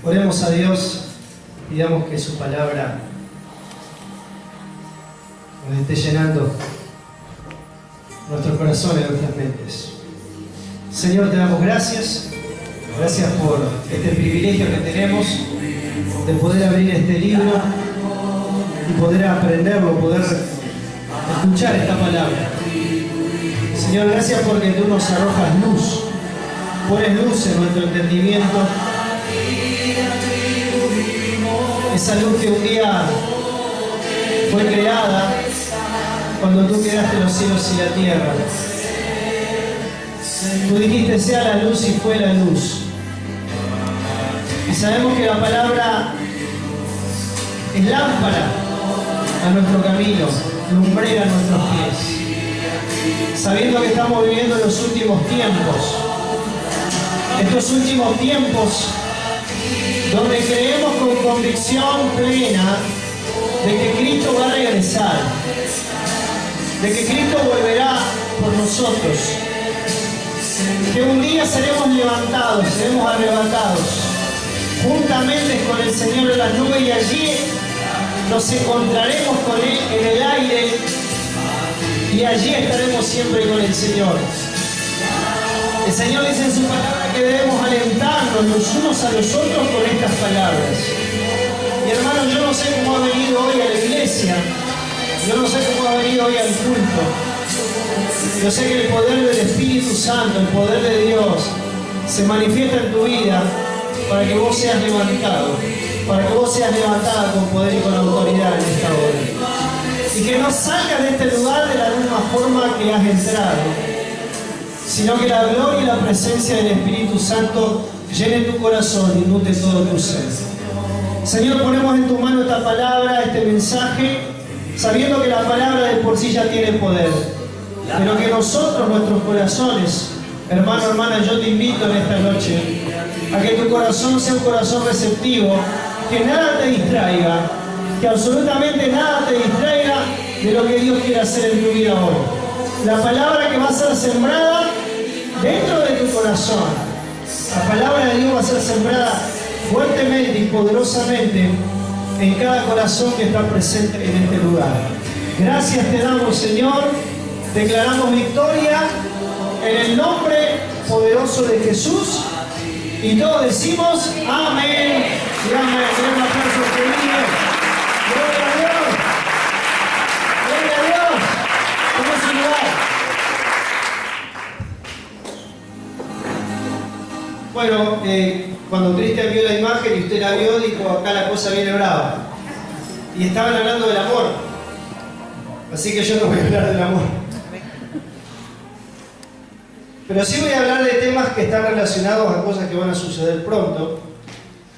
Oremos a Dios, pidamos que su palabra nos esté llenando nuestros corazones, nuestras mentes. Señor, te damos gracias. Gracias por este privilegio que tenemos de poder abrir este libro y poder aprenderlo, poder escuchar esta palabra. Señor, gracias porque tú nos arrojas luz, pones luz en nuestro entendimiento. Esa luz que un día fue creada cuando tú creaste los cielos y la tierra. Tú dijiste sea la luz y fue la luz. Y sabemos que la palabra es lámpara a nuestro camino, lumbrera a nuestros pies. Sabiendo que estamos viviendo los últimos tiempos, estos últimos tiempos donde creemos con convicción plena de que Cristo va a regresar, de que Cristo volverá por nosotros, que un día seremos levantados, seremos arrebatados juntamente con el Señor en las nubes y allí nos encontraremos con Él en el aire y allí estaremos siempre con el Señor. El Señor dice en su palabra que debemos alentarnos los unos a los otros con estas palabras. Y hermanos, yo no sé cómo ha venido hoy a la iglesia, yo no sé cómo ha venido hoy al culto. Yo sé que el poder del Espíritu Santo, el poder de Dios, se manifiesta en tu vida para que vos seas levantado, para que vos seas levantada con poder y con autoridad en esta hora. Y que no salgas de este lugar de la misma forma que has entrado, sino que la gloria y la presencia del Espíritu Santo llene tu corazón y inunde todo tu ser. Señor, ponemos en tu mano esta palabra, este mensaje, sabiendo que la palabra de por sí ya tiene poder, pero que nosotros, nuestros corazones, hermano, hermana, yo te invito en esta noche a que tu corazón sea un corazón receptivo, que nada te distraiga, que absolutamente nada te distraiga de lo que Dios quiere hacer en tu vida hoy. La palabra que va a ser sembrada dentro de tu corazón, la palabra de Dios va a ser sembrada fuertemente y poderosamente en cada corazón que está presente en este lugar. Gracias te damos, Señor, declaramos victoria en el nombre poderoso de Jesús y todos decimos amén y amén. Un aplauso querido. Gloria a Dios. Gloria a Dios. Toma su lugar. Bueno, cuando Cristian vio la imagen y usted la vio, dijo, acá la cosa viene brava. Y estaban hablando del amor. Así que yo no voy a hablar del amor. Pero sí voy a hablar de temas que están relacionados a cosas que van a suceder pronto.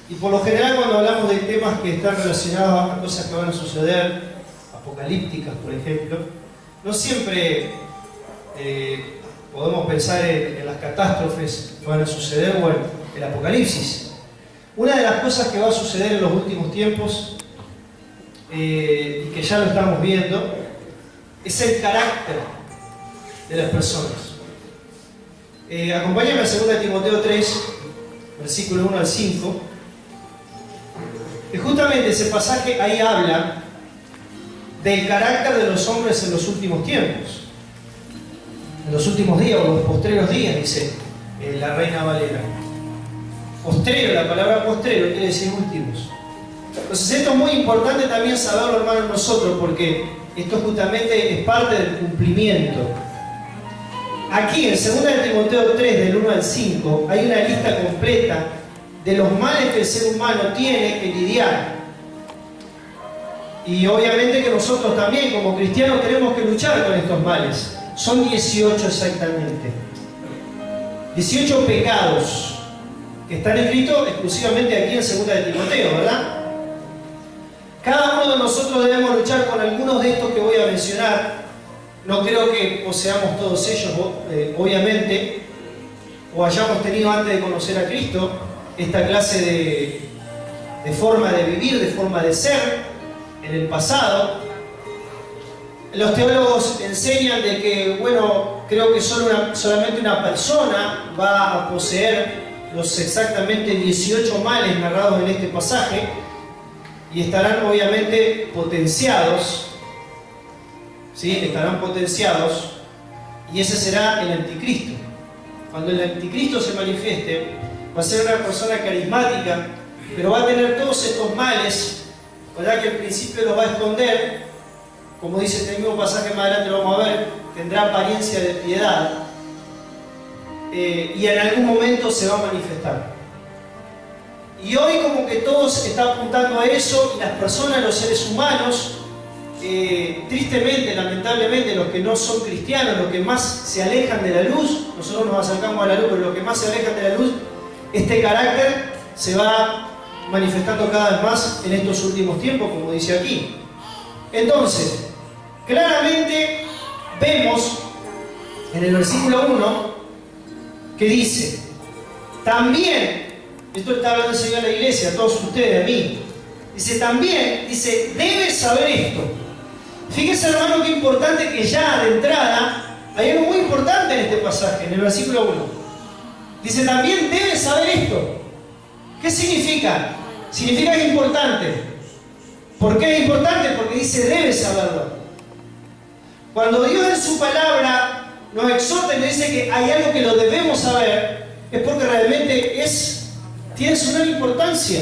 Y por lo general cuando hablamos de temas que están relacionados a cosas que van a suceder, apocalípticas por ejemplo, no siempre podemos pensar en las catástrofes que van a suceder o en el apocalipsis. Una de las cosas que va a suceder en los últimos tiempos, y que ya lo estamos viendo, es el carácter de las personas. Acompáñame a 2 Timoteo 3, versículo 1 al 5, que justamente ese pasaje ahí habla del carácter de los hombres en los últimos tiempos, en los últimos días o los postreros días, dice la Reina Valera. Postrero, la palabra postrero quiere decir últimos. Entonces esto es muy importante también saberlo, hermanos, nosotros, porque esto justamente es parte del cumplimiento. Aquí en 2 Timoteo 3, del 1 al 5, hay una lista completa de los males que el ser humano tiene que lidiar. Y obviamente que nosotros también, como cristianos, tenemos que luchar con estos males. Son 18 exactamente. 18 pecados que están escritos exclusivamente aquí en 2 Timoteo, ¿verdad? Cada uno de nosotros debemos luchar con algunos de estos que voy a mencionar. No creo que poseamos todos ellos, obviamente, o hayamos tenido antes de conocer a Cristo esta clase de forma de vivir, de forma de ser en el pasado. Los teólogos enseñan de que, bueno, creo que solamente una persona va a poseer los exactamente 18 males narrados en este pasaje y estarán obviamente potenciados, ¿sí? Estarán potenciados, y ese será el anticristo. Cuando el anticristo se manifieste, va a ser una persona carismática, pero va a tener todos estos males, ¿verdad? Que al principio los va a esconder, como dice este mismo pasaje más adelante, lo vamos a ver, tendrá apariencia de piedad, y en algún momento se va a manifestar. Y hoy como que todo se está apuntando a eso, y las personas, los seres humanos, tristemente, lamentablemente, los que no son cristianos, los que más se alejan de la luz, nosotros nos acercamos a la luz, pero los que más se alejan de la luz, este carácter se va manifestando cada vez más en estos últimos tiempos, como dice aquí. Entonces, claramente vemos en el versículo 1 que dice, también, esto está hablando el Señor a la iglesia, a todos ustedes, a mí, dice también, dice, debes saber esto. Fíjese, hermano, qué importante que ya de entrada hay algo muy importante en este pasaje, en el versículo 1. Dice, también debes saber esto. ¿Qué significa? Significa que es importante. ¿Por qué es importante? Porque dice, debes saberlo. Cuando Dios en su palabra nos exhorta y nos dice que hay algo que lo debemos saber, es porque realmente tiene su gran importancia.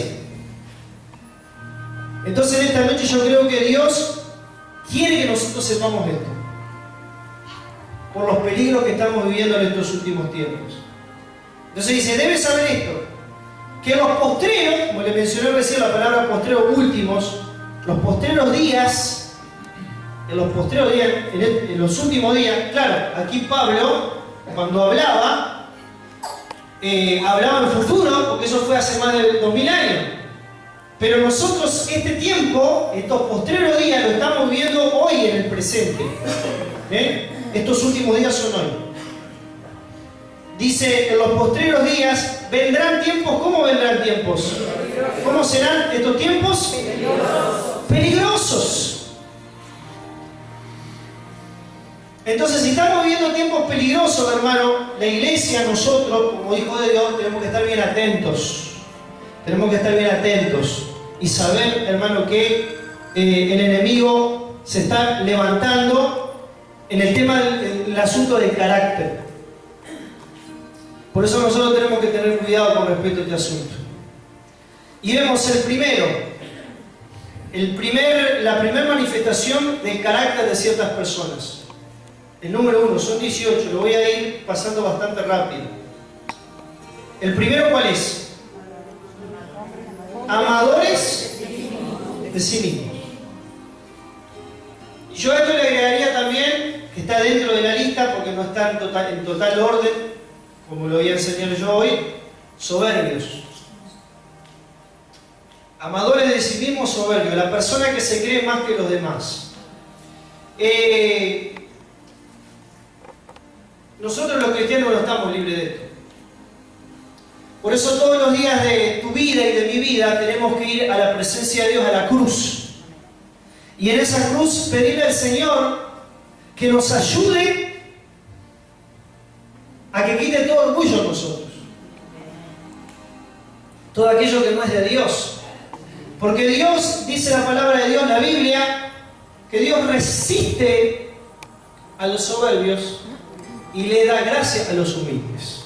Entonces en esta noche yo creo que Dios quiere que nosotros sepamos esto, por los peligros que estamos viviendo en estos últimos tiempos. Entonces dice, debes saber esto, que los postreros, como le mencioné recién la palabra postreros últimos, los postreros días, en los últimos días, claro, aquí Pablo, cuando hablaba en futuro, porque eso fue hace más de 2000 años. Pero nosotros este tiempo, estos postreros días, lo estamos viviendo hoy en el presente. Estos últimos días son hoy. Dice, en los postreros días vendrán tiempos. ¿Cómo vendrán tiempos? ¿Cómo serán estos tiempos? Peligrosos. Entonces, si estamos viviendo tiempos peligrosos, hermano, la iglesia, nosotros, como hijo de Dios, tenemos que estar bien atentos. Tenemos que estar bien atentos y saber, hermano, que el enemigo se está levantando en el tema del asunto del carácter. Por eso nosotros tenemos que tener cuidado con respecto a este asunto. Y vemos la primera manifestación del carácter de ciertas personas. El número 1, son 18, lo voy a ir pasando bastante rápido. El primero, ¿cuál es? Amadores de sí mismos. Y yo a esto le agregaría también, que está dentro de la lista, porque no está en total orden, como lo voy a enseñar yo hoy, soberbios. Amadores de sí mismos, soberbios, la persona que se cree más que los demás. Nosotros los cristianos no estamos libres de esto. Por eso todos los días de tu vida y de mi vida tenemos que ir a la presencia de Dios, a la cruz. Y en esa cruz pedirle al Señor que nos ayude a que quite todo orgullo en nosotros. Todo aquello que no es de Dios. Porque Dios, dice la palabra de Dios, la Biblia, que Dios resiste a los soberbios y le da gracia a los humildes.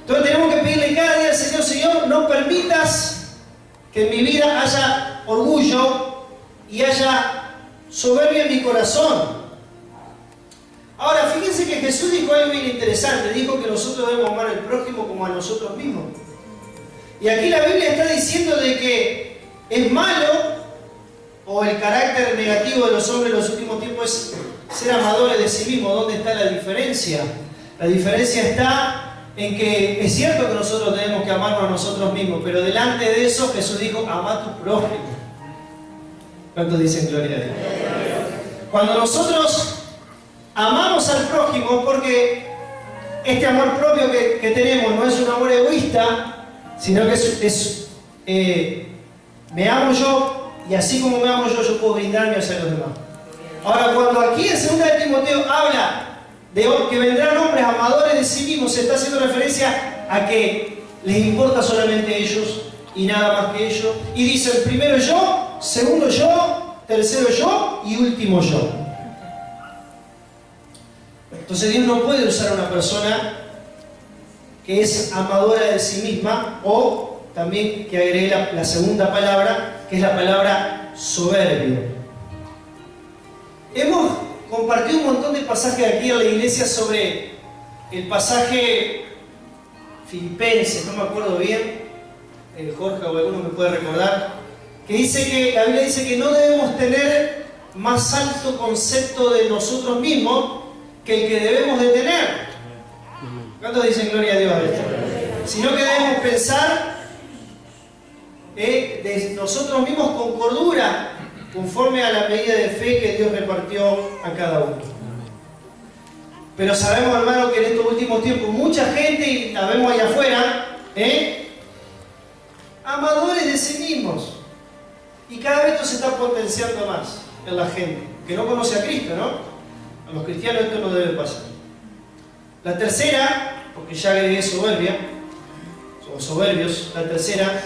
Entonces tenemos que pedirle cada día al Señor, Señor, no permitas que en mi vida haya orgullo y haya soberbia en mi corazón. Ahora, fíjense que Jesús dijo algo bien interesante. Dijo que nosotros debemos amar al prójimo como a nosotros mismos. Y aquí la Biblia está diciendo de que es malo, o el carácter negativo de los hombres en los últimos tiempos es ser amadores de sí mismos. ¿Dónde está la diferencia? La diferencia está en que es cierto que nosotros tenemos que amarnos a nosotros mismos, pero delante de eso Jesús dijo, ama a tu prójimo. ¿Cuántos dicen gloria a Dios? Cuando nosotros amamos al prójimo, porque este amor propio que tenemos no es un amor egoísta, sino que me amo yo, y así como me amo yo puedo brindarme hacia los demás. Ahora, cuando aquí en 2 de Timoteo habla de que vendrán hombres amadores de sí mismos, se está haciendo referencia a que les importa solamente ellos y nada más que ellos, y dicen primero yo, segundo yo, tercero yo y último yo. Entonces Dios no puede usar a una persona que es amadora de sí misma, o también que agregue la segunda palabra, que es la palabra soberbio. Hemos compartido un montón de pasajes aquí en la iglesia sobre el pasaje Filipenses, no me acuerdo bien, Jorge o alguno me puede recordar, que dice que la Biblia dice que no debemos tener más alto concepto de nosotros mismos que el que debemos de tener. ¿Cuántos dicen gloria a Dios a esto? Sino que debemos pensar de nosotros mismos con cordura, conforme a la medida de fe que Dios repartió a cada uno. Pero sabemos, hermano, que en estos últimos tiempos mucha gente, y la vemos allá afuera, amadores de sí mismos. Y cada vez esto se está potenciando más en la gente, que no conoce a Cristo, ¿no? A los cristianos esto no debe pasar. La tercera, porque ya agregué soberbia, o soberbios, la tercera,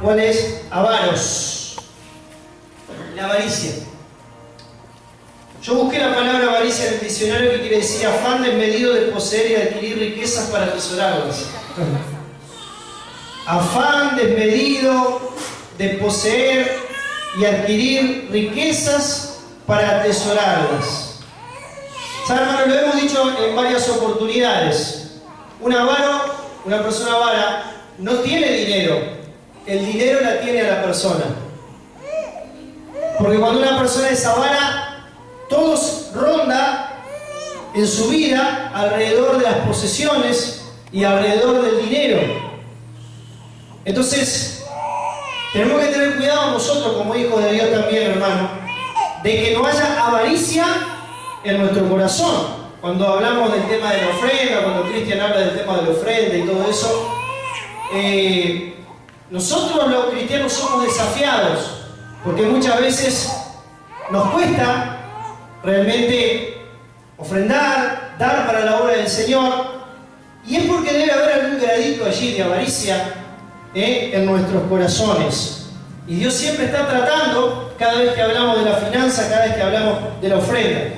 ¿cuál es? Avaros. La avaricia. Yo busqué la palabra avaricia en el diccionario, que quiere decir afán desmedido de poseer y adquirir riquezas para atesorarlas. Afán desmedido de poseer y adquirir riquezas para atesorarlas. ¿Saben, hermano? Lo hemos dicho en varias oportunidades. Un avaro, una persona avara, no tiene dinero. El dinero la tiene a la persona. Porque cuando una persona es avara, todo ronda en su vida alrededor de las posesiones y alrededor del dinero. Entonces, tenemos que tener cuidado nosotros como hijos de Dios también, hermano, de que no haya avaricia en nuestro corazón. Cuando hablamos del tema de la ofrenda, cuando Cristian habla del tema de la ofrenda y todo eso, nosotros los cristianos somos desafiados, porque muchas veces nos cuesta realmente ofrendar, dar para la obra del Señor, y es porque debe haber algún gradito allí de avaricia en nuestros corazones. Y Dios siempre está tratando, cada vez que hablamos de la finanza, cada vez que hablamos de la ofrenda.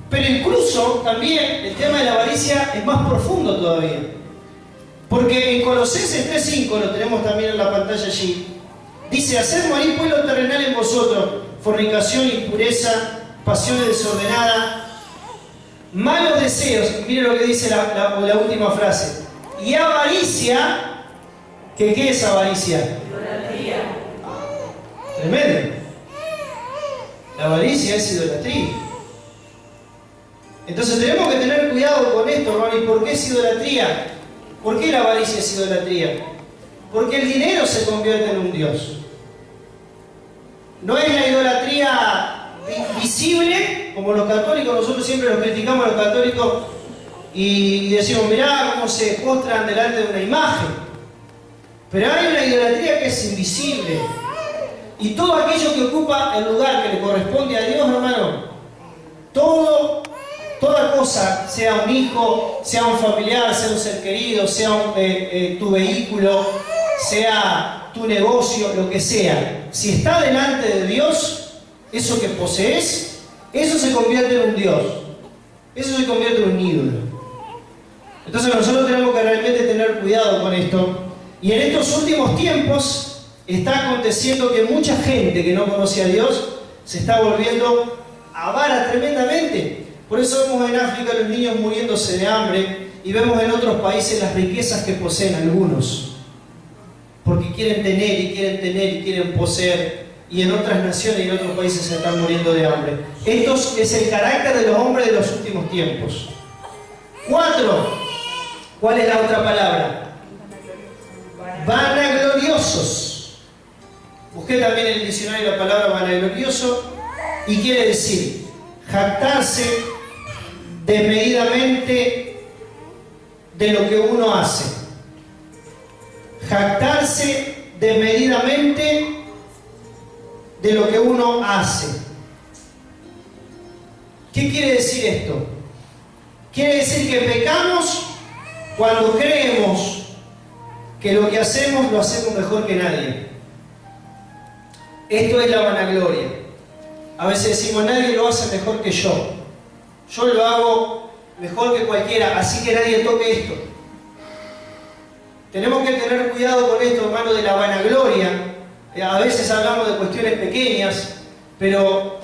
Pero incluso también el tema de la avaricia es más profundo todavía. Porque en Colosenses 3:5, lo tenemos también en la pantalla allí, dice: haced morir pues lo terrenal en vosotros, fornicación, impureza, pasiones desordenadas, malos deseos. Y miren lo que dice la última frase. Y avaricia, que ¿qué es avaricia? Idolatría. Tremendo. La avaricia es idolatría. Entonces tenemos que tener cuidado con esto, hermano. ¿Y por qué es idolatría? ¿Por qué la avaricia es idolatría? Porque el dinero se convierte en un Dios. No es la idolatría visible, como los católicos. Nosotros siempre los criticamos a los católicos y decimos: mirá cómo se postran delante de una imagen. Pero hay una idolatría que es invisible. Y todo aquello que ocupa el lugar que le corresponde a Dios, hermano, toda cosa, sea un hijo, sea un familiar, sea un ser querido, sea tu vehículo, sea tu negocio, lo que sea, si está delante de Dios, eso que posees, eso se convierte en un Dios. Eso se convierte en un ídolo. Entonces nosotros tenemos que realmente tener cuidado con esto. Y en estos últimos tiempos está aconteciendo que mucha gente que no conoce a Dios se está volviendo avara tremendamente. Por eso vemos en África a los niños muriéndose de hambre, y vemos en otros países las riquezas que poseen algunos, porque quieren tener y quieren tener y quieren poseer, y en otras naciones y en otros países se están muriendo de hambre. Esto es el carácter de los hombres de los últimos tiempos. 4. ¿Cuál es la otra palabra? Vanagloriosos. Busqué también en el diccionario la palabra vanaglorioso, y quiere decir jactarse desmedidamente de lo que uno hace. Jactarse desmedidamente de lo que uno hace. ¿Qué quiere decir esto? Quiere decir que pecamos Cuando creemos que lo que hacemos lo hacemos mejor que nadie. Esto es la vanagloria. A veces decimos, nadie lo hace mejor que yo. Yo lo hago mejor que cualquiera, así que nadie toque esto. Tenemos que tener cuidado con esto, hermano, de la vanagloria. A veces hablamos de cuestiones pequeñas, pero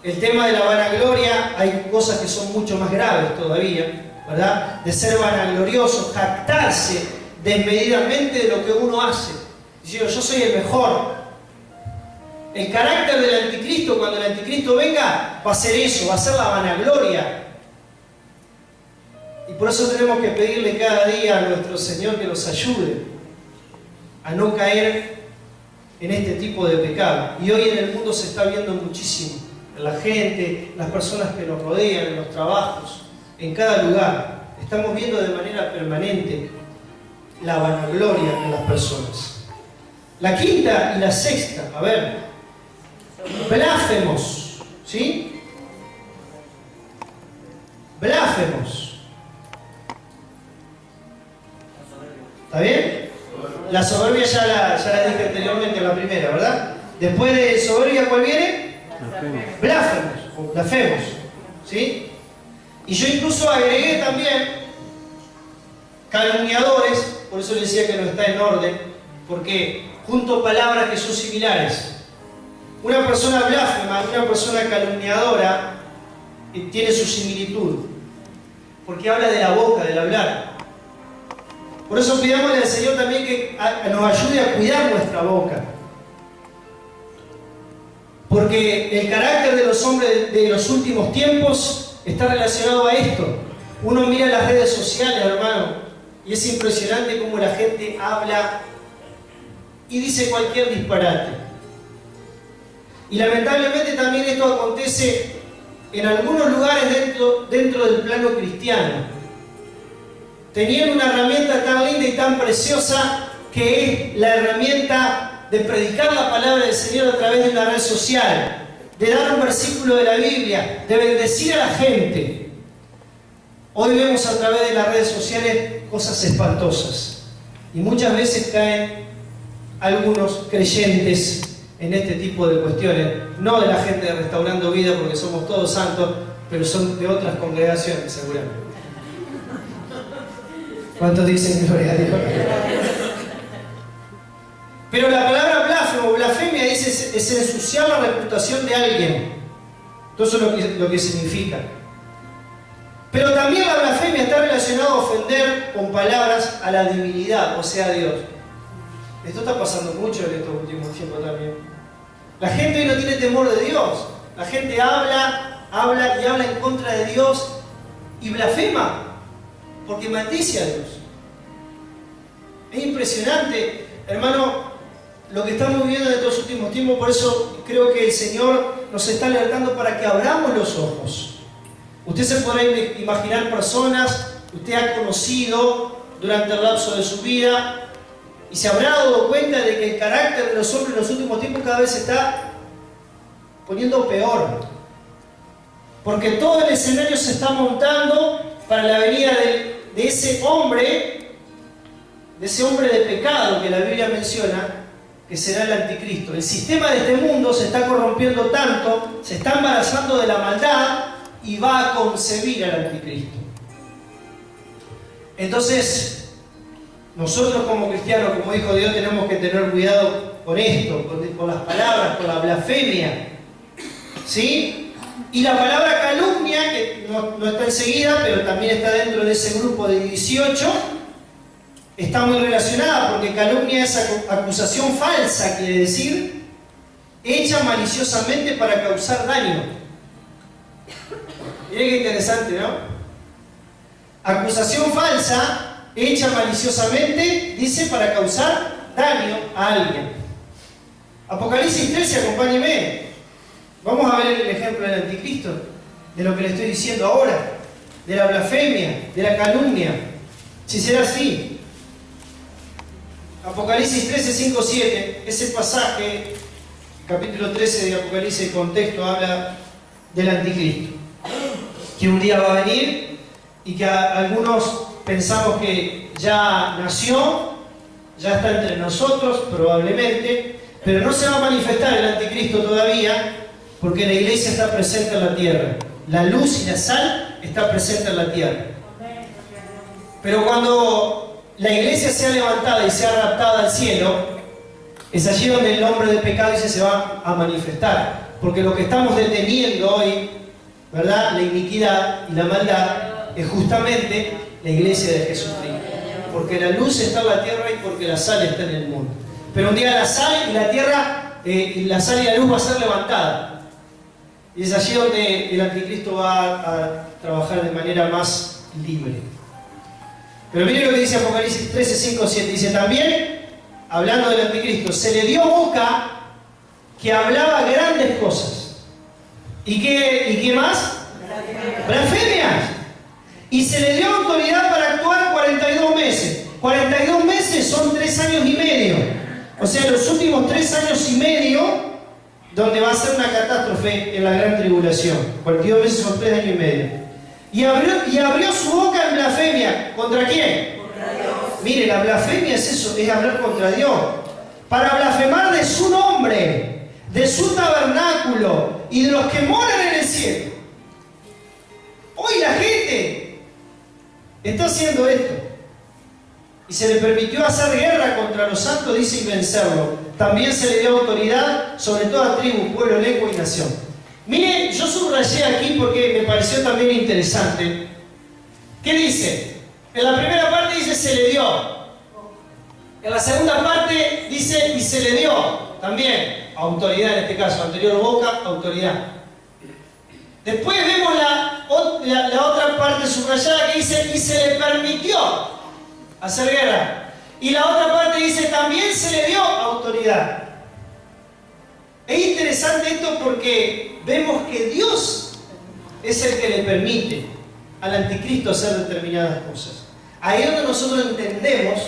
el tema de la vanagloria, hay cosas que son mucho más graves todavía, ¿verdad? De ser vanaglorioso, jactarse desmedidamente de lo que uno hace. Diciendo, yo soy el mejor. El carácter del anticristo, cuando el anticristo venga, va a ser eso, va a ser la vanagloria. Y por eso tenemos que pedirle cada día a nuestro Señor que nos ayude a no caer en este tipo de pecado. Y hoy en el mundo se está viendo muchísimo. En la gente, las personas que nos rodean, en los trabajos, en cada lugar. Estamos viendo de manera permanente la vanagloria en las personas. La quinta y la sexta, a ver, blasfemos, ¿sí? Blasfemos. ¿Está bien? La soberbia ya la dije anteriormente en la primera, ¿verdad? Después de soberbia, ¿cuál viene? Blasfemos, o blasfemos, ¿sí? Y yo incluso agregué también calumniadores, por eso le decía que no está en orden, porque junto palabras que son similares. Una persona blasfema, una persona calumniadora, tiene su similitud, porque habla de la boca, del hablar. Por eso pidámosle al Señor también que nos ayude a cuidar nuestra boca. Porque el carácter de los hombres de los últimos tiempos está relacionado a esto. Uno mira las redes sociales, hermano, y es impresionante cómo la gente habla y dice cualquier disparate. Y lamentablemente también esto acontece en algunos lugares dentro del plano cristiano. Tenían una herramienta tan linda y tan preciosa que es la herramienta de predicar la palabra del Señor a través de una red social, de dar un versículo de la Biblia, de bendecir a la gente. Hoy vemos a través de las redes sociales cosas espantosas y muchas veces caen algunos creyentes en este tipo de cuestiones, no de la gente de Restaurando Vida porque somos todos santos, pero son de otras congregaciones seguramente. ¿Cuántos dicen gloria a Dios? Pero la palabra blasfemo, blasfemia, es ensuciar la reputación de alguien. Eso es lo que significa. Pero también la blasfemia está relacionada a ofender con palabras a la divinidad, o sea, a Dios. Esto está pasando mucho en estos últimos tiempos también. La gente hoy no tiene temor de Dios. La gente habla en contra de Dios y blasfema porque maldice a Dios. Es impresionante, hermano, lo que estamos viviendo en estos últimos tiempos. Por eso creo que el Señor nos está alertando para que abramos los ojos. Usted se podrá imaginar personas que usted ha conocido durante el lapso de su vida y se habrá dado cuenta de que el carácter de los hombres en los últimos tiempos cada vez se está poniendo peor. Porque todo el escenario se está montando para la venida de ese hombre de pecado que la Biblia menciona, que será el anticristo. El sistema de este mundo se está corrompiendo tanto, se está embarazando de la maldad y va a concebir al anticristo. Entonces, nosotros como cristianos, como hijo de Dios, tenemos que tener cuidado con esto, con las palabras, con la blasfemia, ¿sí? Y la palabra calumnia, que no está enseguida, pero también está dentro de ese grupo de 18, está muy relacionada, porque calumnia es acusación falsa, quiere decir, hecha maliciosamente para causar daño. Miren qué interesante, ¿no? Acusación falsa, hecha maliciosamente, dice, para causar daño a alguien. Apocalipsis 13, acompáñeme. Vamos a ver el ejemplo del anticristo, de lo que le estoy diciendo ahora, de la blasfemia, de la calumnia. Si será así. Apocalipsis 13, 5, 7, ese pasaje, capítulo 13 de Apocalipsis, el contexto habla del anticristo, que un día va a venir y que algunos pensamos que ya nació, ya está entre nosotros probablemente, pero no se va a manifestar el anticristo todavía, porque la iglesia está presente en la tierra. La luz y la sal está presente en la tierra. Pero cuando la iglesia sea levantada y sea raptada al cielo, es allí donde el hombre del pecado se va a manifestar. Porque lo que estamos deteniendo hoy, ¿verdad?, la iniquidad y la maldad, es justamente la iglesia de Jesucristo. Porque la luz está en la tierra y porque la sal está en el mundo. Pero un día la sal y la tierra, la sal y la luz va a ser levantada. Y es allí donde el anticristo va a trabajar de manera más libre. Pero miren lo que dice Apocalipsis 13, 5, 7. Dice también, hablando del anticristo, se le dio boca que hablaba grandes cosas. ¿Y qué más? Blasfemias. Y se le dio autoridad para actuar 42 meses. 42 meses son 3 años y medio. O sea, los últimos 3 años y medio, donde va a ser una catástrofe en la gran tribulación. 42 meses son 3 años y medio. Y abrió su boca en blasfemia. ¿Contra quién? Contra Dios. Mire, la blasfemia es eso, es hablar contra Dios. Para blasfemar de su nombre, de su tabernáculo y de los que moran en el cielo. Hoy la gente está haciendo esto. Y se le permitió hacer guerra contra los santos, dice, y vencerlo. También se le dio autoridad sobre toda tribu, pueblo, lengua y nación. Mire, yo subrayé aquí porque me pareció también interesante. ¿Qué dice? En la primera parte dice se le dio. En la segunda parte dice y se le dio. También autoridad en este caso. Anterior boca, autoridad. Después vemos la otra parte subrayada que dice y se le permitió hacer guerra. Y la otra parte dice también se le dio autoridad. Es interesante esto porque vemos que Dios es el que le permite al anticristo hacer determinadas cosas. Ahí es donde nosotros entendemos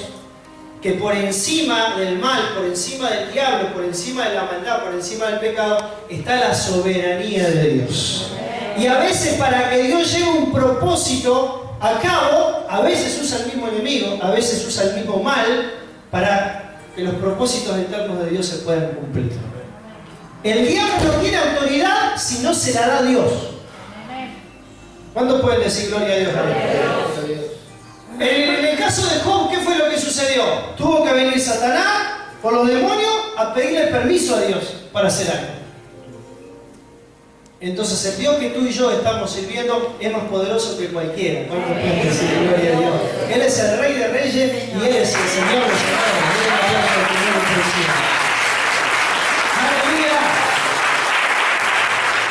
que por encima del mal, por encima del diablo, por encima de la maldad, por encima del pecado, está la soberanía de Dios. Y a veces para que Dios lleve un propósito a cabo, a veces usa el mismo enemigo, a veces usa el mismo mal, para que los propósitos eternos de Dios se puedan cumplir. El diablo no tiene autoridad si no se la da Dios. ¿Cuántos pueden decir gloria a Dios? En el caso de Job, ¿qué fue lo que sucedió? Tuvo que venir Satanás por los demonios a pedirle permiso a Dios para hacer algo. Entonces el Dios que tú y yo estamos sirviendo es más poderoso que cualquiera. ¿Cuántos pueden decir gloria a Dios? Él es el Rey de Reyes y Él es el Señor de Señores. ¡Aleluya!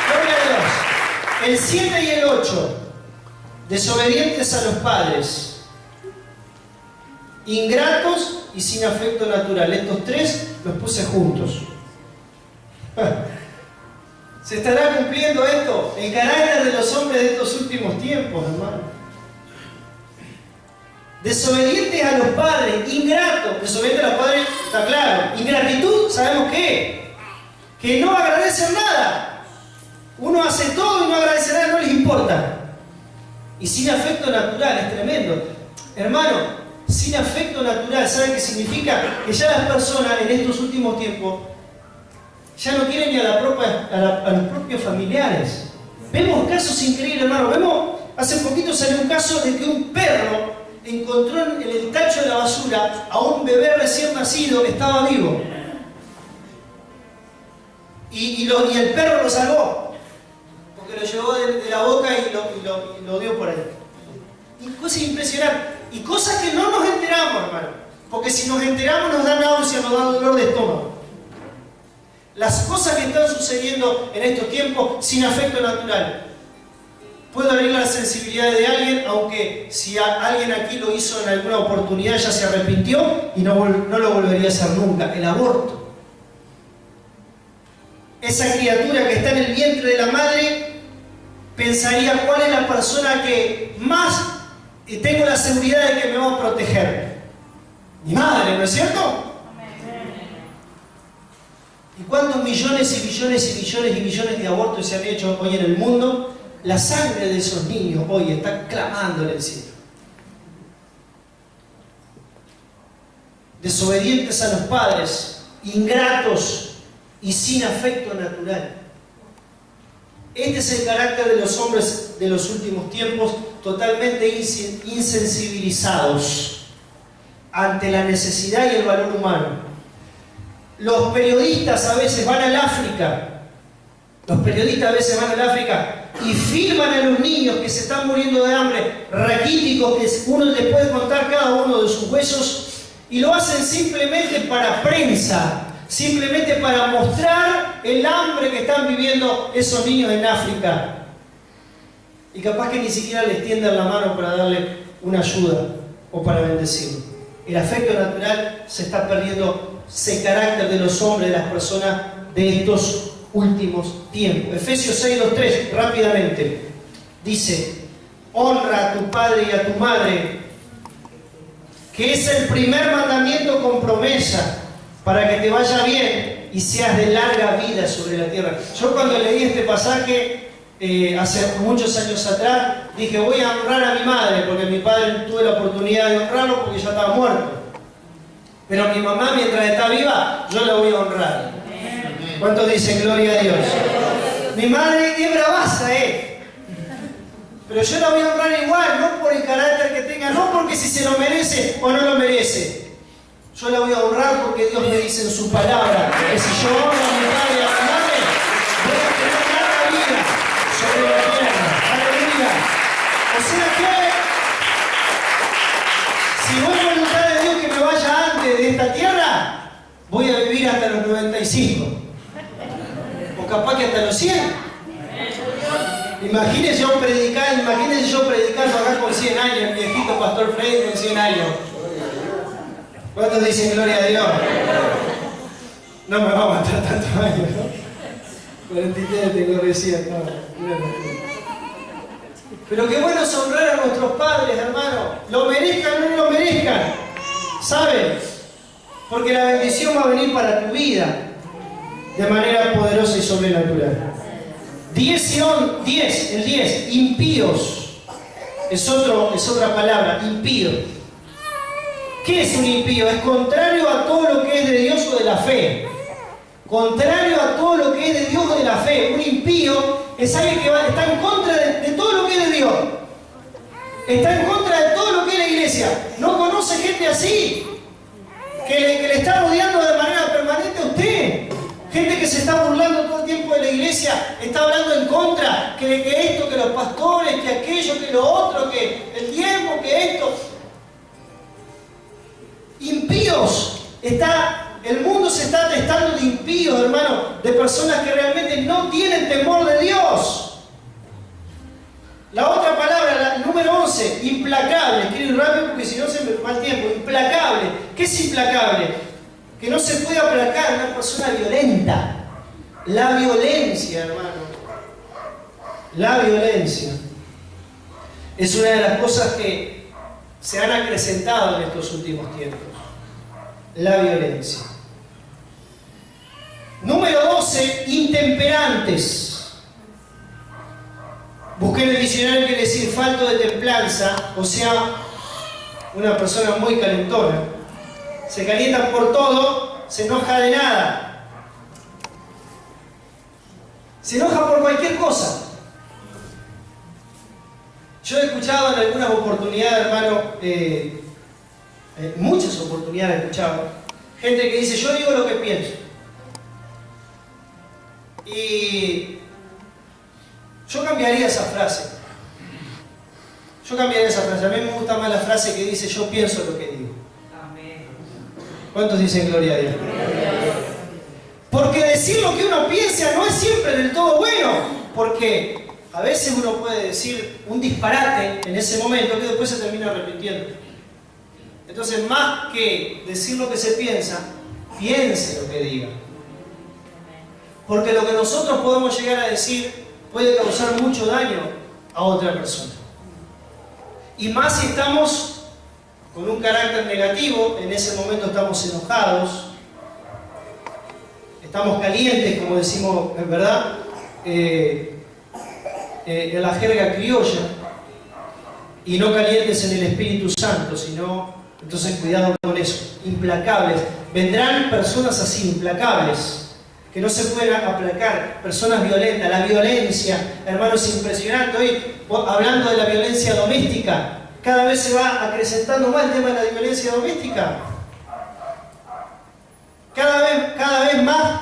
Gloria a Dios. El 7 y el 8, desobedientes a los padres, ingratos y sin afecto natural. Estos tres los puse juntos. ¿Se estará cumpliendo esto? El carácter de los hombres de estos últimos tiempos, hermano. Desobedientes a los padres, ingratos. Desobedientes a los padres, está claro. Ingratitud, ¿sabemos qué? Que no agradecen nada. Uno hace todo y no agradece nada, no les importa. Y sin afecto natural, es tremendo. Hermano, sin afecto natural, ¿saben qué significa? Que ya las personas en estos últimos tiempos ya no quieren ni a los propios familiares. Vemos casos increíbles, hermano. Hace poquito salió un caso de que un perro encontró en el tacho de la basura a un bebé recién nacido, estaba vivo. Y el perro lo salvó, porque lo llevó de la boca y lo dio por ahí. Y cosas impresionantes. Y cosas que no nos enteramos, hermano. Porque si nos enteramos nos da náusea, nos da dolor de estómago. Las cosas que están sucediendo en estos tiempos sin afecto natural. Puedo abrir la sensibilidad de alguien, aunque si alguien aquí lo hizo en alguna oportunidad ya se arrepintió y no lo volvería a hacer nunca. El aborto. Esa criatura que está en el vientre de la madre pensaría cuál es la persona que más tengo la seguridad de que me va a proteger. Mi madre, ¿no es cierto? ¿Y cuántos millones y millones y millones y millones de abortos se han hecho hoy en el mundo? La sangre de esos niños hoy está clamando en el cielo. desobedientes a los padres, ingratos y sin afecto natural. Este es el carácter de los hombres de los últimos tiempos, totalmente insensibilizados ante la necesidad y el valor humano. Los periodistas a veces van al África, y filman a los niños que se están muriendo de hambre, raquíticos, que uno les puede contar cada uno de sus huesos, y lo hacen simplemente para prensa, simplemente para mostrar el hambre que están viviendo esos niños en África. Y capaz que ni siquiera les tiendan la mano para darle una ayuda o para bendecirlo. El afecto natural se está perdiendo, ese carácter de los hombres, de las personas de estos últimos tiempos. Efesios 6:2-3, rápidamente, dice: honra a tu padre y a tu madre, que es el primer mandamiento con promesa, para que te vaya bien y seas de larga vida sobre la tierra. Yo cuando leí este pasaje, hace muchos años atrás, dije, voy a honrar a mi madre, porque mi padre tuve la oportunidad de honrarlo porque ya estaba muerto. Pero mi mamá, mientras está viva, yo la voy a honrar. ¿Cuántos dicen gloria a Dios? Mi madre es bravaza, pero yo la voy a honrar igual, no por el carácter que tenga, no porque si se lo merece o no lo merece. Yo la voy a honrar porque Dios me dice en su palabra que si yo honro a mi padre y a mi madre, voy a tener larga vida sobre la tierra. Aleluya. O sea que, si no es voluntad de Dios que me vaya antes de esta tierra, voy a vivir hasta los 95. O capaz que hasta los 100. Imagínense yo predicando acá con 100 años, el viejito pastor Freddy con 100 años. ¿Cuántos dicen gloria a Dios? No me va a aguantar tantos años, ¿no? 43 tengo recién, no. Pero qué bueno es honrar a nuestros padres, hermano. Lo merezcan o no lo merezcan. ¿Saben? Porque la bendición va a venir para tu vida de manera poderosa y sobrenatural. 10, el 10, impíos. Es otra palabra, impío. ¿Qué es un impío? Es contrario a todo lo que es de Dios o de la fe. Contrario a todo lo que es de Dios o de la fe. Un impío es alguien que está en contra de todo lo que es de Dios. Está en contra de todo lo que es la iglesia. ¿No conoce gente así? Que le está rodeando de manera permanente a usted. Gente que se está burlando todo el tiempo de la iglesia, está hablando en contra, que esto, que los pastores, que aquello, que lo otro, que el tiempo, que esto. Impíos. El mundo se está atestando de impíos, hermano, de personas que realmente no tienen temor de Dios. La otra palabra, el número 11, implacable. Quiero ir rápido porque si no se me va el tiempo. Implacable. ¿Qué es implacable? Que no se puede aplacar a una persona violenta. La violencia, hermano. La violencia es una de las cosas que se han acrecentado en estos últimos tiempos. La violencia. Número 12, intemperantes. Busqué en el diccionario que quiere decir falto de templanza, o sea, una persona muy calentona. Se calientan por todo, se enoja de nada. Se enoja por cualquier cosa. Yo he escuchado en algunas oportunidades, hermano, muchas oportunidades he escuchado, gente que dice, yo digo lo que pienso. Y yo cambiaría esa frase. A mí me gusta más la frase que dice, yo pienso lo que digo. ¿Cuántos dicen gloria a Dios? Porque decir lo que uno piensa no es siempre del todo bueno, porque a veces uno puede decir un disparate en ese momento que después se termina arrepintiendo. Entonces, más que decir lo que se piensa, piense lo que diga. Porque lo que nosotros podemos llegar a decir puede causar mucho daño a otra persona. Y más si estamos con un carácter negativo, en ese momento estamos enojados, estamos calientes, como decimos, en verdad, en la jerga criolla, y no calientes en el Espíritu Santo, sino Entonces cuidado con eso, implacables. Vendrán personas así, implacables, que no se pueden aplacar, personas violentas. La violencia, hermanos, es impresionante. Hoy, hablando de la violencia doméstica, cada vez se va acrecentando más el tema de la violencia doméstica. Cada vez más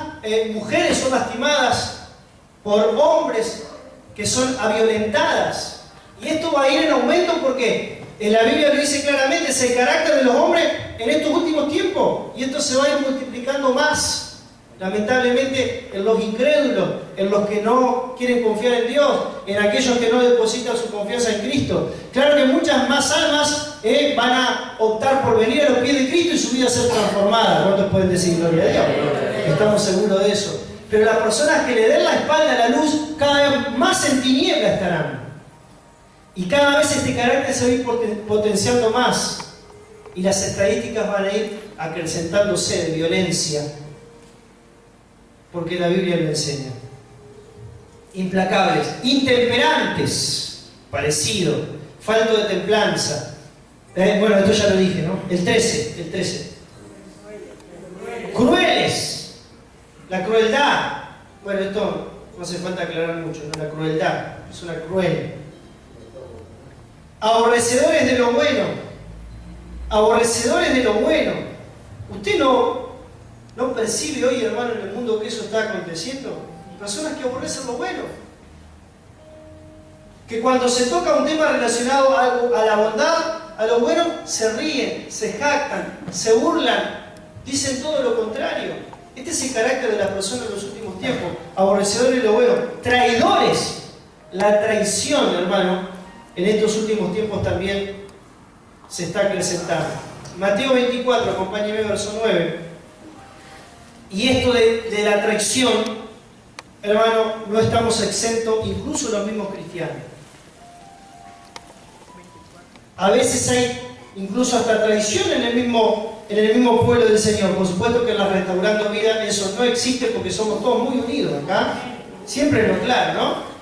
mujeres son lastimadas por hombres que son violentadas. Y esto va a ir en aumento porque en la Biblia lo dice claramente, es el carácter de los hombres en estos últimos tiempos. Y esto se va a ir multiplicando más, lamentablemente, en los incrédulos, en los que no quieren confiar en Dios, en aquellos que no depositan su confianza en Cristo. Claro que muchas más almas van a optar por venir a los pies de Cristo y su vida ser transformada. ¿Cuántos pueden decir gloria a Dios? Estamos seguros de eso. Pero las personas que le den la espalda a la luz, cada vez más en tiniebla estarán. Y cada vez este carácter se va a ir potenciando más. Y las estadísticas van a ir acrecentándose de violencia. Porque la Biblia lo enseña. Implacables, intemperantes, parecido, falto de templanza. Bueno, esto ya lo dije, ¿no? El 13. Crueles, la crueldad. Bueno, esto no hace falta aclarar mucho, ¿no? La crueldad, es una cruel. Aborrecedores de lo bueno. Aborrecedores de lo bueno. Usted no percibe hoy, hermano, en el mundo que eso está aconteciendo. Personas que aborrecen lo bueno. Que cuando se toca un tema relacionado a la bondad, a lo bueno, se ríen, se jactan, se burlan, dicen todo lo contrario. Este es el carácter de las personas en los últimos tiempos. Aborrecedores de lo bueno. Traidores. La traición, hermano, en estos últimos tiempos también se está acrecentando. Mateo 24, acompáñeme, verso 9. Y esto de la traición, hermano, no estamos exentos, incluso los mismos cristianos. A veces hay incluso hasta traición en el mismo pueblo del Señor. Por supuesto que en la Restaurando Vida eso no existe porque somos todos muy unidos acá. Siempre lo claro, ¿no?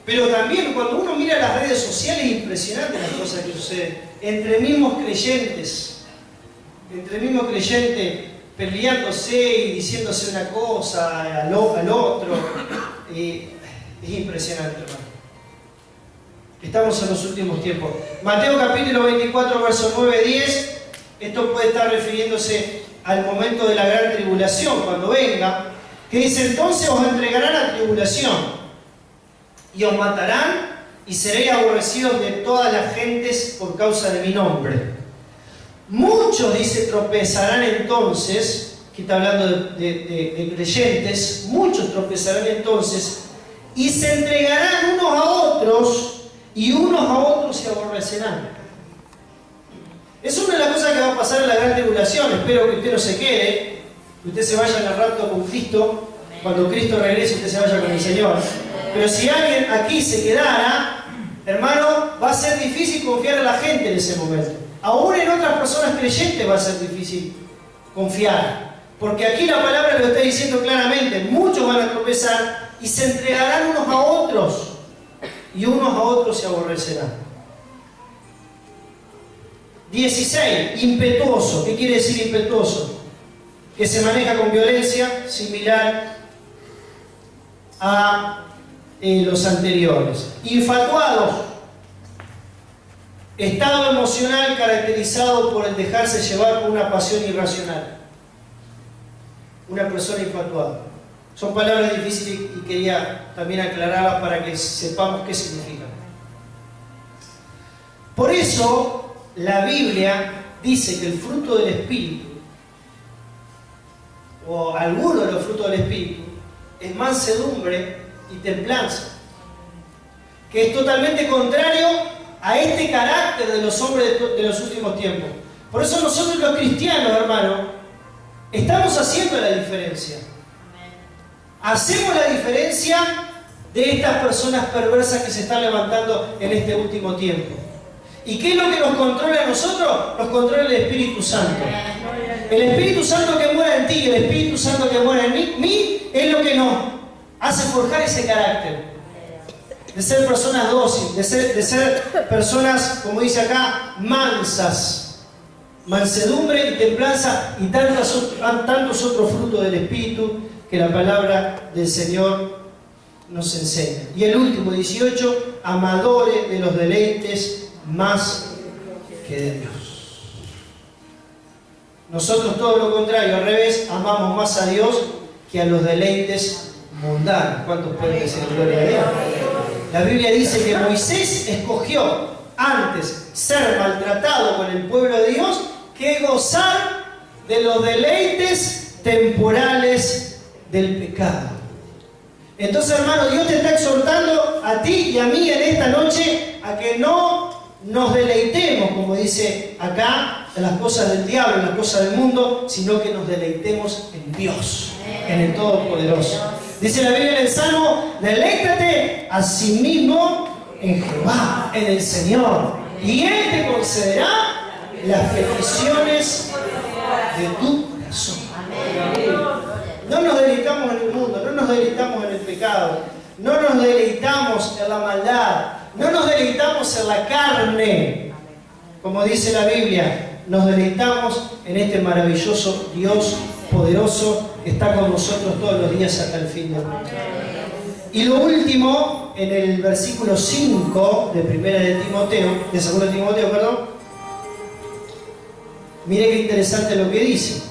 Pero también cuando uno mira las redes sociales es impresionante las cosas que suceden. Entre mismos creyentes peleándose y diciéndose una cosa al otro. Es impresionante, hermano. Estamos en los últimos tiempos. Mateo capítulo 24, verso 9-10. Esto puede estar refiriéndose al momento de la gran tribulación, cuando venga. Que dice, entonces os entregarán a tribulación. Y os matarán y seréis aborrecidos de todas las gentes por causa de mi nombre. Muchos, dice, tropezarán entonces, que está hablando de creyentes, muchos tropezarán entonces y se entregarán unos a otros y unos a otros se aborrecerán. Es una de las cosas que va a pasar en la gran tribulación. Espero que usted no se quede, que usted se vaya en el rapto con Cristo. Cuando Cristo regrese, usted se vaya con el Señor. Pero si alguien aquí se quedara, hermano, va a ser difícil confiar en la gente en ese momento. Aún en otras personas creyentes va a ser difícil confiar. Porque aquí la palabra lo está diciendo claramente. Muchos van a tropezar y se entregarán unos a otros. Y unos a otros se aborrecerán. 16. Impetuoso. ¿Qué quiere decir impetuoso? Que se maneja con violencia similar a los anteriores. Infatuados. Estado emocional caracterizado por el dejarse llevar por una pasión irracional. Una persona infatuada. Son palabras difíciles y quería también aclararlas para que sepamos qué significan. Por eso, la Biblia dice que el fruto del Espíritu, o alguno de los frutos del Espíritu, es mansedumbre y templanza, que es totalmente contrario a este carácter de los hombres de los últimos tiempos. Por eso nosotros los cristianos, hermano, estamos haciendo la diferencia. Hacemos la diferencia de estas personas perversas que se están levantando en este último tiempo. ¿Y qué es lo que nos controla a nosotros? Nos controla el Espíritu Santo. El Espíritu Santo que mora en ti y el Espíritu Santo que mora en mí es lo que nos hace forjar ese carácter. de ser personas dóciles, de ser personas, como dice acá, mansas. Mansedumbre y templanza y tantos otros frutos del Espíritu que la palabra del Señor nos enseña. Y el último, 18, amadores de los deleites más que de Dios. Nosotros todo lo contrario, al revés, amamos más a Dios que a los deleites mundanos. ¿Cuántos pueden decir gloria a Dios? La Biblia dice que Moisés escogió antes ser maltratado con el pueblo de Dios que gozar de los deleites temporales del pecado. Entonces, hermano, Dios te está exhortando a ti y a mí en esta noche a que no nos deleitemos, como dice acá, en las cosas del diablo, en las cosas del mundo, sino que nos deleitemos en Dios, en el Todopoderoso. Dice la Biblia en el Salmo, deleítate a sí mismo en Jehová, en el Señor, y Él te concederá las peticiones de tu corazón. No nos deleitamos en el mundo, no nos deleitamos en el pecado, no nos deleitamos en la maldad, no nos deleitamos en la carne, como dice la Biblia, nos deleitamos en este maravilloso Dios poderoso que está con nosotros todos los días hasta el fin del mundo. Y lo último, en el versículo 5 de 2 de Timoteo, perdón, mire qué interesante lo que dice.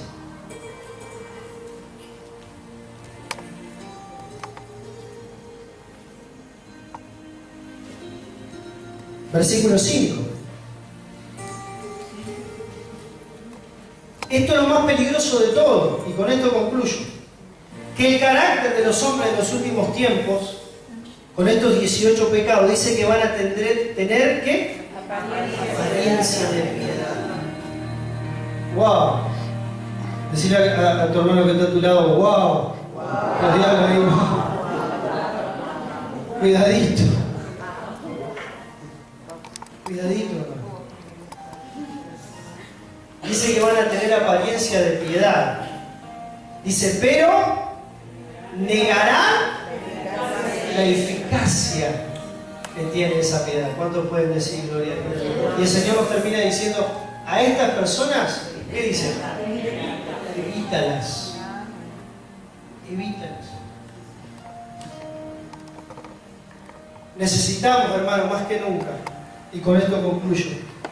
Versículo 5. Esto es lo más peligroso de todo, y con esto concluyo. Que el carácter de los hombres de los últimos tiempos, con estos 18 pecados, dice que van a tener ¿qué? Apariencia de piedad. ¡Wow! Decirle a tu hermano que está a tu lado, ¡wow! Cuidadito. Cuidadito, hermano. Dice que van a tener apariencia de piedad. Dice, pero negará la eficacia que tiene esa piedad. ¿Cuántos pueden decir gloria a Dios? Y el Señor nos termina diciendo, a estas personas, ¿qué dicen? Evítalas. Evítalas. Necesitamos, hermano, más que nunca, y con esto concluyo,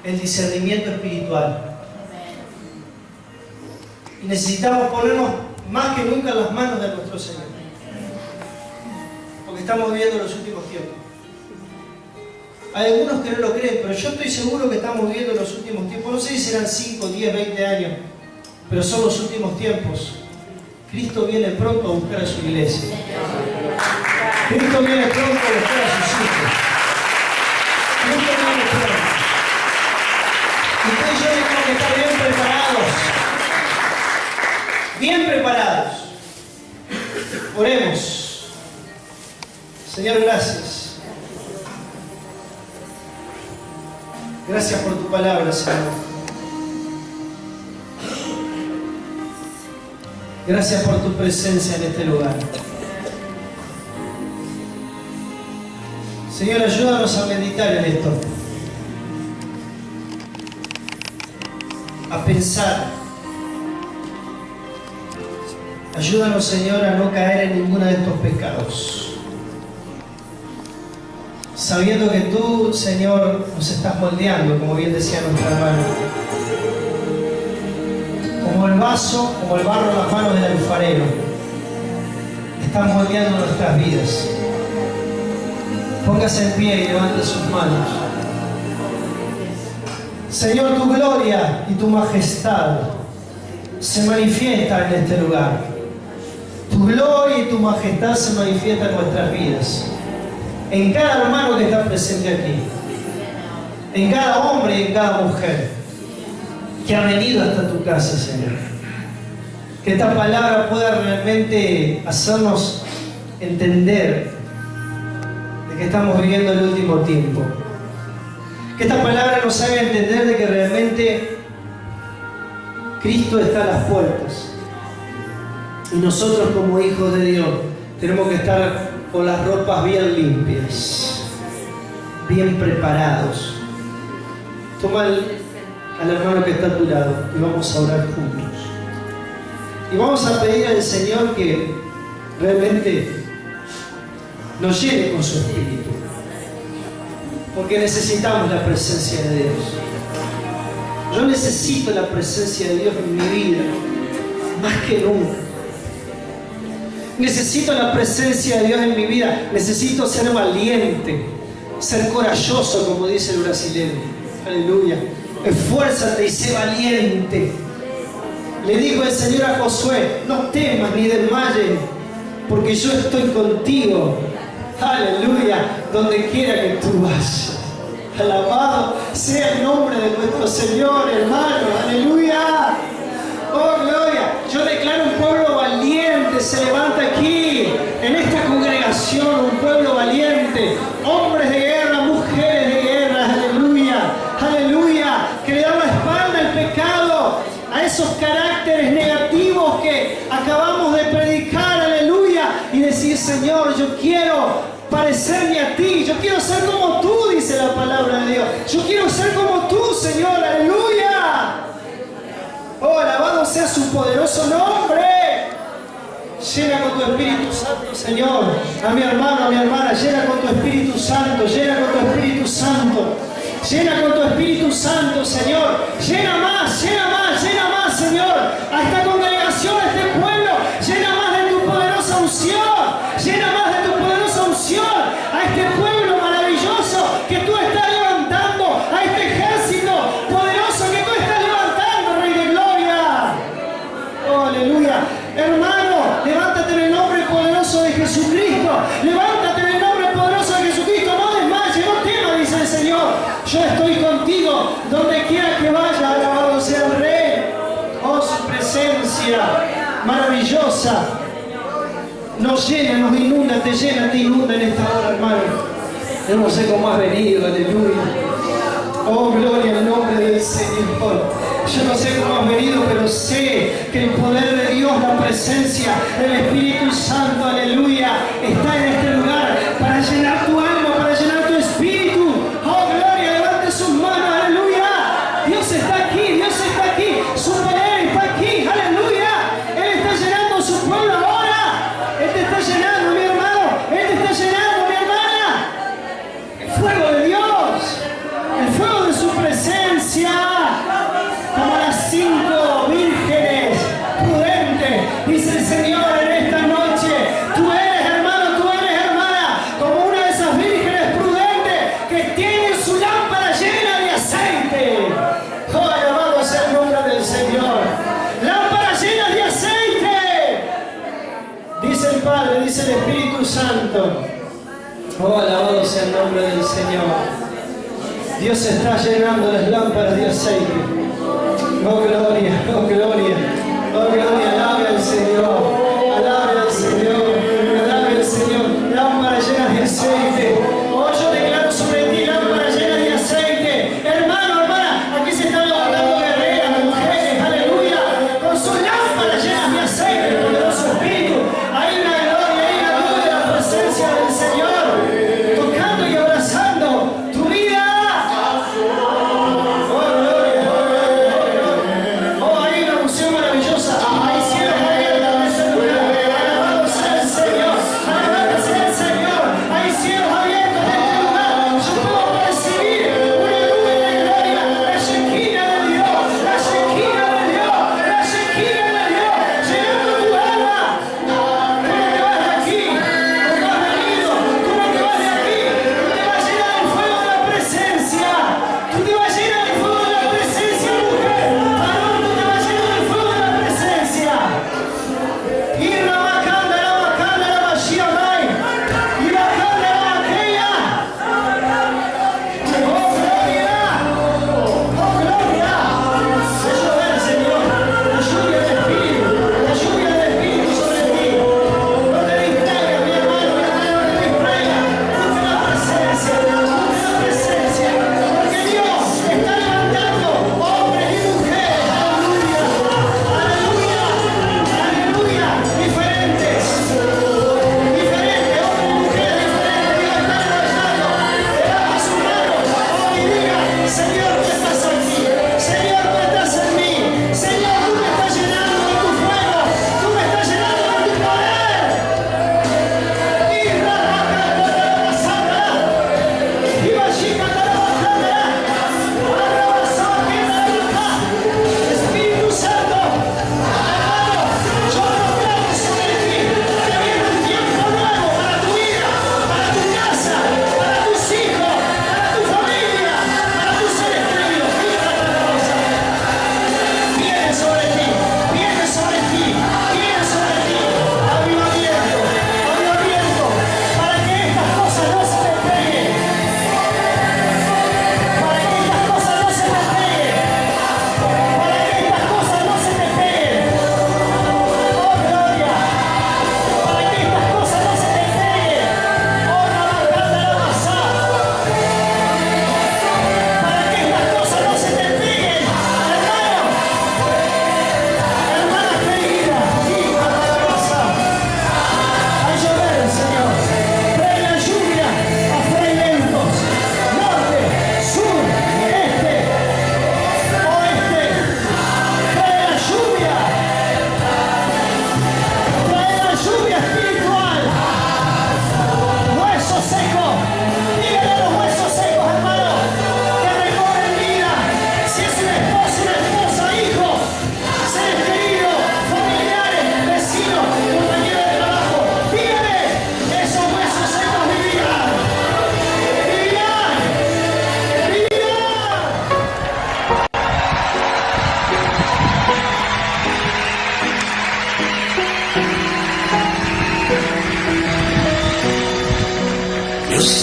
el discernimiento espiritual. Y necesitamos ponernos más que nunca en las manos de nuestro Señor. Porque estamos viviendo los últimos tiempos. Hay algunos que no lo creen, pero yo estoy seguro que estamos viviendo los últimos tiempos. No sé si serán 5, 10, 20 años, pero son los últimos tiempos. Cristo viene pronto a buscar a su iglesia. Cristo viene pronto a buscar a sus hijos. Cristo viene pronto. Y tú y yo tenemos que estar bien preparados. Bien preparados. Oremos. Señor, gracias. Gracias por tu palabra, Señor. Gracias por tu presencia en este lugar. Señor, ayúdanos a meditar en esto. A pensar. Ayúdanos, Señor, a no caer en ninguno de estos pecados. Sabiendo que tú, Señor, nos estás moldeando, como bien decía nuestra hermana. Como el vaso, como el barro en las manos del alfarero. Estás moldeando nuestras vidas. Póngase en pie y levante sus manos. Señor, tu gloria y tu majestad se manifiesta en este lugar. Tu gloria y tu majestad se manifiestan en nuestras vidas. En cada hermano que está presente aquí. En cada hombre y en cada mujer que ha venido hasta tu casa, Señor. Que esta palabra pueda realmente hacernos entender de que estamos viviendo el último tiempo. Que esta palabra nos haga entender de que realmente Cristo está a las puertas. Y nosotros como hijos de Dios tenemos que estar con las ropas bien limpias. bien preparados. Toma al hermano que está a tu lado y vamos a orar juntos. Y vamos a pedir al Señor que realmente nos llene con su Espíritu. Porque necesitamos la presencia de Dios. Yo necesito la presencia de Dios en mi vida, más que nunca. Necesito la presencia de Dios en mi vida. Necesito ser valiente, ser corajoso, como dice el brasileño. Aleluya. Esfuérzate y sé valiente. Le dijo el Señor a Josué: no temas ni desmayes, porque yo estoy contigo. Aleluya, donde quiera que tú vayas. Alabado sea el nombre de nuestro Señor, hermano. Aleluya. Oh, gloria. Yo declaro un pueblo valiente se levanta aquí, en esta congregación, un pueblo valiente. Hombres de guerra, mujeres de guerra. Aleluya. Aleluya. Que le dan la espalda al pecado, a esos caracteres negativos que acabamos de predicar. Aleluya. Y decir: Señor, yo quiero parecerme a ti, yo quiero ser como tú, dice la palabra de Dios. Yo quiero ser como tú, Señor. Aleluya. Oh, alabado sea su poderoso nombre. Llena con tu Espíritu Santo, Señor, a mi hermano, a mi hermana. Llena con tu Espíritu Santo, llena con tu Espíritu Santo. Llena con tu Espíritu Santo, Señor. Llena más, Señor, a esta congregación, a este pueblo. Llena más de tu poderosa unción. Llena más de tu poderosa unción a este pueblo maravilloso que tú estás levantando, a este ejército poderoso que tú estás levantando, Rey de Gloria. Oh, aleluya. Hermano, levántate en el nombre poderoso de Jesucristo. Levántate en el nombre poderoso de Jesucristo. No desmayes, no temas, dice el Señor. Yo estoy contigo donde quiera que vaya. Alabado sea el Rey. Oh, su presencia maravillosa nos llena, nos inunda, te llena, te inunda en esta hora, hermano. Yo no sé cómo has venido, aleluya. Oh, gloria al nombre del Señor. Yo no sé cómo has venido, pero sé que el poder de Dios, la presencia del Espíritu Santo, aleluya, está en este lugar para llenar tu alma, para llenar tu espíritu. Oh, gloria, levante sus manos, aleluya. Dios está aquí, Dios está aquí. Su poder está aquí, aleluya. Él está llenando su pueblo ahora. Él te está llenando, mi hermano. Él te está llenando, mi hermana. El fuego de Dios, el fuego de su presencia. Como las 5 vírgenes prudentes, dice el Señor en esta noche. Tú eres, hermano, tú eres, hermana, como una de esas vírgenes prudentes que tiene su lámpara llena de aceite. Oh, alabado sea el nombre del Señor. Lámparas llenas de aceite, dice el Padre, dice el Espíritu Santo. Oh, alabado sea el nombre del Señor. Dios está llenando las lámparas de aceite. Oh, gloria, oh, gloria, oh, gloria. Alabe al Señor, alabe al Señor, alabe al Señor. Lámparas llenas de aceite. Oh, yo declaro sobre ti lámparas llenas de aceite. Hermano, hermana, aquí se están levantando guerreras, mujeres, aleluya, con sus lámparas llenas de aceite, el poderoso Espíritu. Hay una gloria, hay una luz de la presencia del Señor, tocando y abrazando tu vida. Tu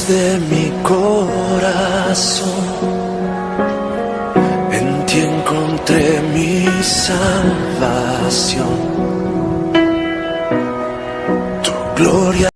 Dios de mi corazón, en ti encontré mi salvación. Tu gloria